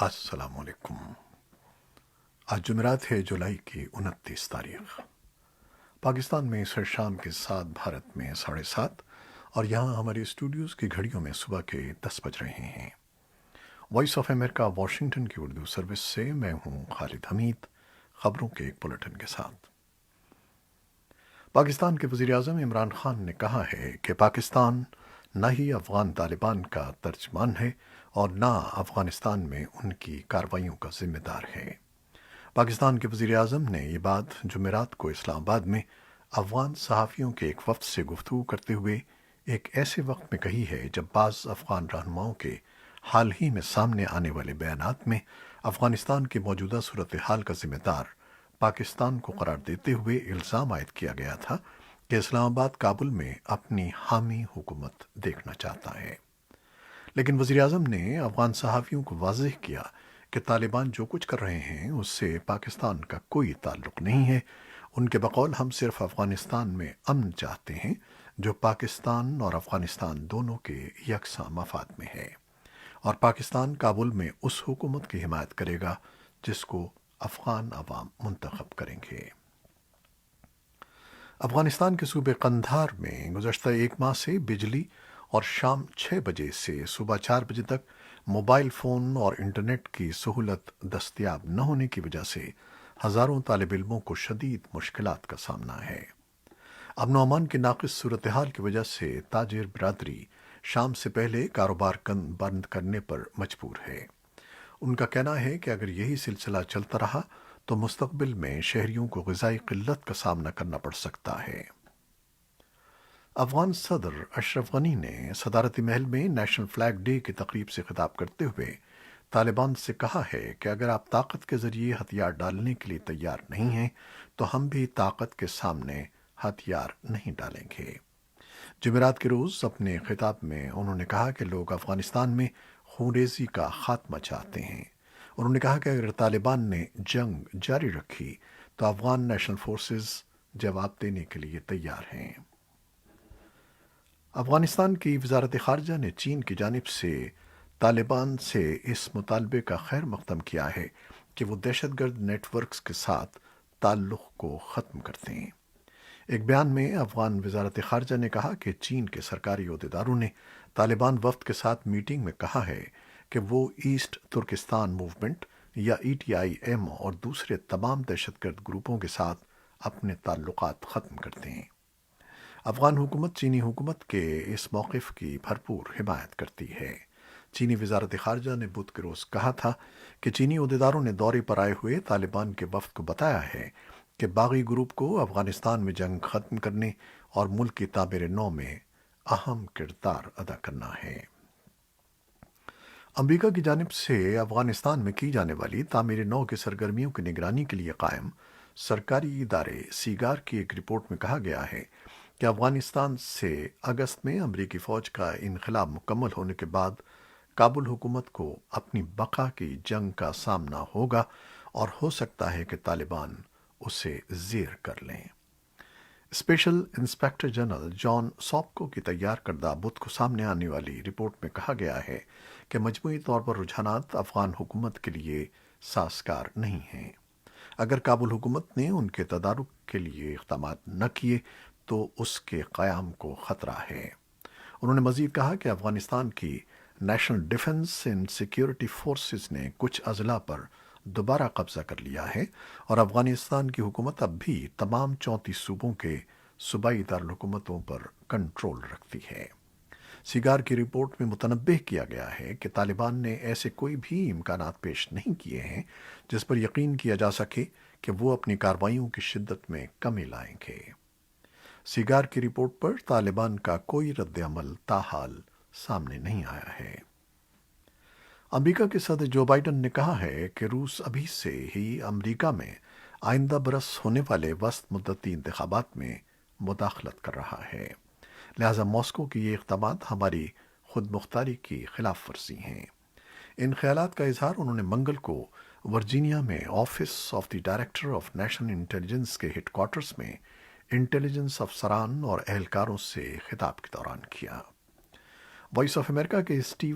السلام علیکم۔ آج جمعرات ہے، جولائی کی 29 تاریخ۔ پاکستان میں سر شام کے 7، بھارت میں 7:30، اور یہاں ہمارے اسٹوڈیوز کی گھڑیوں میں صبح کے 10 بج رہے ہیں۔ وائس آف امریکہ واشنگٹن کی اردو سروس سے میں ہوں خالد حمید، خبروں کے ایک بلٹن کے ساتھ۔ پاکستان کے وزیر اعظم عمران خان نے کہا ہے کہ پاکستان نہ ہی افغان طالبان کا ترجمان ہے اور نہ افغانستان میں ان کی کارروائیوں کا ذمہ دار ہے۔ پاکستان کے وزیر اعظم نے یہ بات جمعرات کو اسلام آباد میں افغان صحافیوں کے ایک وفد سے گفتگو کرتے ہوئے ایک ایسے وقت میں کہی ہے جب بعض افغان رہنماؤں کے حال ہی میں سامنے آنے والے بیانات میں افغانستان کی موجودہ صورتحال کا ذمہ دار پاکستان کو قرار دیتے ہوئے الزام عائد کیا گیا تھا کہ اسلام آباد کابل میں اپنی حامی حکومت دیکھنا چاہتا ہے۔ لیکن وزیر اعظم نے افغان صحافیوں کو واضح کیا کہ طالبان جو کچھ کر رہے ہیں اس سے پاکستان کا کوئی تعلق نہیں ہے۔ ان کے بقول ہم صرف افغانستان میں امن چاہتے ہیں جو پاکستان اور افغانستان دونوں کے یکساں مفاد میں ہے، اور پاکستان کابل میں اس حکومت کی حمایت کرے گا جس کو افغان عوام منتخب کریں گے۔ افغانستان کے صوبے قندھار میں گزشتہ ایک ماہ سے بجلی اور شام 6 بجے سے صبح 4 بجے تک موبائل فون اور انٹرنیٹ کی سہولت دستیاب نہ ہونے کی وجہ سے ہزاروں طالب علموں کو شدید مشکلات کا سامنا ہے۔ امن و امان کی ناقص صورتحال کی وجہ سے تاجر برادری شام سے پہلے کاروبار بند کرنے پر مجبور ہے۔ ان کا کہنا ہے کہ اگر یہی سلسلہ چلتا رہا تو مستقبل میں شہریوں کو غذائی قلت کا سامنا کرنا پڑ سکتا ہے۔ افغان صدر اشرف غنی نے صدارتی محل میں نیشنل فلیگ ڈے کی تقریب سے خطاب کرتے ہوئے طالبان سے کہا ہے کہ اگر آپ طاقت کے ذریعے ہتھیار ڈالنے کے لیے تیار نہیں ہیں تو ہم بھی طاقت کے سامنے ہتھیار نہیں ڈالیں گے۔ جمعرات کے روز اپنے خطاب میں انہوں نے کہا کہ لوگ افغانستان میں خونریزی کا خاتمہ چاہتے ہیں۔ انہوں نے کہا کہ اگر طالبان نے جنگ جاری رکھی تو افغان نیشنل فورسز جواب دینے کے لیے تیار ہیں۔ افغانستان کی وزارت خارجہ نے چین کی جانب سے طالبان سے اس مطالبے کا خیر مقدم کیا ہے کہ وہ دہشت گرد نیٹ ورکس کے ساتھ تعلق کو ختم کر دیں۔ ایک بیان میں افغان وزارت خارجہ نے کہا کہ چین کے سرکاری عہدیداروں نے طالبان وفد کے ساتھ میٹنگ میں کہا ہے کہ وہ ایسٹ ترکستان موومنٹ یا ETIM اور دوسرے تمام دہشت گرد گروپوں کے ساتھ اپنے تعلقات ختم کر دیں۔ افغان حکومت چینی حکومت کے اس موقف کی بھرپور حمایت کرتی ہے۔ چینی وزارت خارجہ نے بدھ کے روز کہا تھا کہ چینی عہدیداروں نے دورے پر آئے ہوئے طالبان کے وفد کو بتایا ہے کہ باغی گروپ کو افغانستان میں جنگ ختم کرنے اور ملک کی تعمیر نو میں اہم کردار ادا کرنا ہے۔ امریکہ کی جانب سے افغانستان میں کی جانے والی تعمیر نو کی سرگرمیوں کی نگرانی کے لیے قائم سرکاری ادارے سیگار کی ایک رپورٹ میں کہا گیا ہے کہ افغانستان سے اگست میں امریکی فوج کا انخلا مکمل ہونے کے بعد کابل حکومت کو اپنی بقا کی جنگ کا سامنا ہوگا اور ہو سکتا ہے کہ طالبان اسے زیر کر لیں۔ اسپیشل انسپکٹر جنرل جان ساپکو کی تیار کردہ بدھ کو سامنے آنے والی رپورٹ میں کہا گیا ہے کہ مجموعی طور پر رجحانات افغان حکومت کے لیے سازگار نہیں ہیں۔ اگر کابل حکومت نے ان کے تدارک کے لیے اقدامات نہ کیے تو اس کے قیام کو خطرہ ہے۔ انہوں نے مزید کہا کہ افغانستان کی national defence and security forces نے کچھ اضلاع پر دوبارہ قبضہ کر لیا ہے اور افغانستان کی حکومت اب بھی تمام 34 صوبوں کے صوبائی دارالحکومتوں پر کنٹرول رکھتی ہے۔ سیگار کی رپورٹ میں متنبہ کیا گیا ہے کہ طالبان نے ایسے کوئی بھی امکانات پیش نہیں کیے ہیں جس پر یقین کیا جا سکے کہ وہ اپنی کارروائیوں کی شدت میں کمی لائیں گے۔ سیگار کی رپورٹ پر طالبان کا کوئی رد عمل تاحال سامنے نہیں آیا ہے۔ امریکہ کے صدر جو بائیڈن نے کہا ہے کہ روس ابھی سے ہی امریکہ میں آئندہ برس ہونے والے وسط مدتی انتخابات میں مداخلت کر رہا ہے، لہذا ماسکو کی یہ اقدامات ہماری خود مختاری کی خلاف ورزی ہیں۔ ان خیالات کا اظہار انہوں نے منگل کو ورجینیا میں office of the director of national intelligence کے ہیڈ کوارٹرز میں انٹیلیجنس افسران اور اہلکاروں سے خطاب کے دوران کیا۔ وائس آف امریکہ کے اسٹیو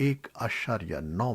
$1.9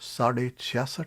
66.5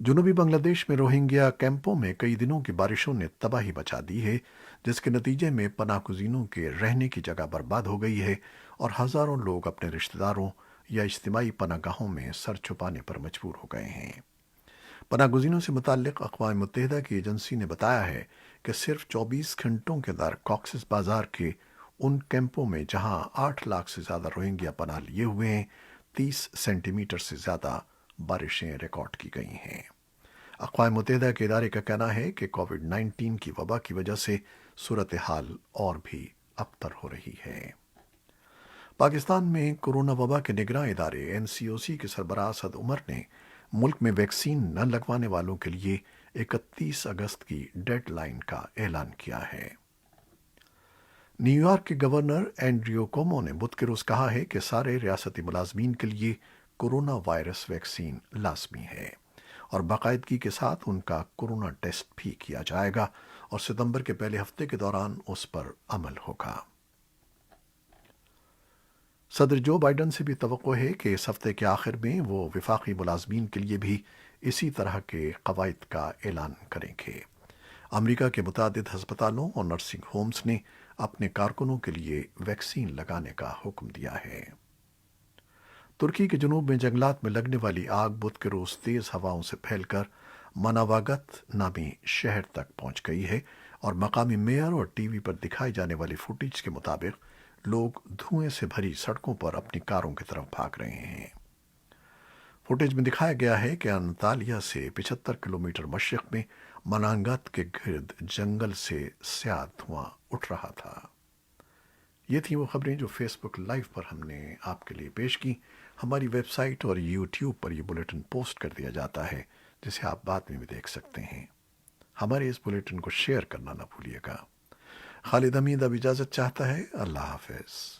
جنوبی بنگلہ دیش میں روہنگیا کیمپوں میں کئی دنوں کی بارشوں نے تباہی مچا دی ہے، جس کے نتیجے میں پناہ گزینوں کے رہنے کی جگہ برباد ہو گئی ہے اور ہزاروں لوگ اپنے رشتہ داروں یا اجتماعی پناہ گاہوں میں سر چھپانے پر مجبور ہو گئے ہیں۔ پناہ گزینوں سے متعلق اقوام متحدہ کی ایجنسی نے بتایا ہے کہ صرف 24 گھنٹوں کے اندر کاکسس بازار کے ان کیمپوں میں جہاں 8 لاکھ سے زیادہ روہنگیا پناہ لیے ہوئے ہیں، 30 سینٹی میٹر سے زیادہ بارشیں ریکارڈ کی گئی ہیں۔ اقوام متحدہ کے ادارے کا کہنا ہے کہ کووڈ 19 کی وبا کی وجہ سے صورتحال اور بھی ابتر ہو رہی ہے۔ پاکستان میں کورونا وبا کے نگراں ادارے NCOC کے سربراہ اسد عمر نے ملک میں ویکسین نہ لگوانے والوں کے لیے 31 اگست کی ڈیڈ لائن کا اعلان کیا ہے۔ نیو یارک کے گورنر اینڈریو کومو نے بدھ کے روز کہا ہے کہ سارے ریاستی ملازمین کے لیے کورونا وائرس ویکسین لازمی ہے اور باقاعدگی کے ساتھ ان کا کورونا ٹیسٹ بھی کیا جائے گا اور ستمبر کے پہلے ہفتے کے دوران اس پر عمل ہوگا۔ صدر جو بائیڈن سے بھی توقع ہے کہ اس ہفتے کے آخر میں وہ وفاقی ملازمین کے لیے بھی اسی طرح کے قواعد کا اعلان کریں گے۔ امریکہ کے متعدد ہسپتالوں اور نرسنگ ہومز نے اپنے کارکنوں کے لیے ویکسین لگانے کا حکم دیا ہے۔ ترکی کے جنوب میں جنگلات میں لگنے والی آگ بدھ کے روز تیز ہواؤں سے پھیل کر مناواگت نامی شہر تک پہنچ گئی ہے اور مقامی میئر اور ٹی وی پر دکھائی جانے والی فوٹیج کے مطابق لوگ دھوئیں سے بھری سڑکوں پر اپنی کاروں کی طرف بھاگ رہے ہیں۔ فوٹیج میں دکھایا گیا ہے کہ انطالیہ سے 75 کلومیٹر مشرق میں منانگت کے گرد جنگل سے سیاہ دھواں اٹھ رہا تھا۔ یہ تھیں وہ خبریں جو فیس بک لائیو پر ہم نے آپ کے لیے پیش کی۔ ہماری ویب سائٹ اور یوٹیوب پر یہ بلیٹن پوسٹ کر دیا جاتا ہے، جسے آپ بعد میں بھی دیکھ سکتے ہیں۔ ہمارے اس بلیٹن کو شیئر کرنا نہ بھولیے گا۔ خالد حمید اب اجازت چاہتا ہے۔ اللہ حافظ۔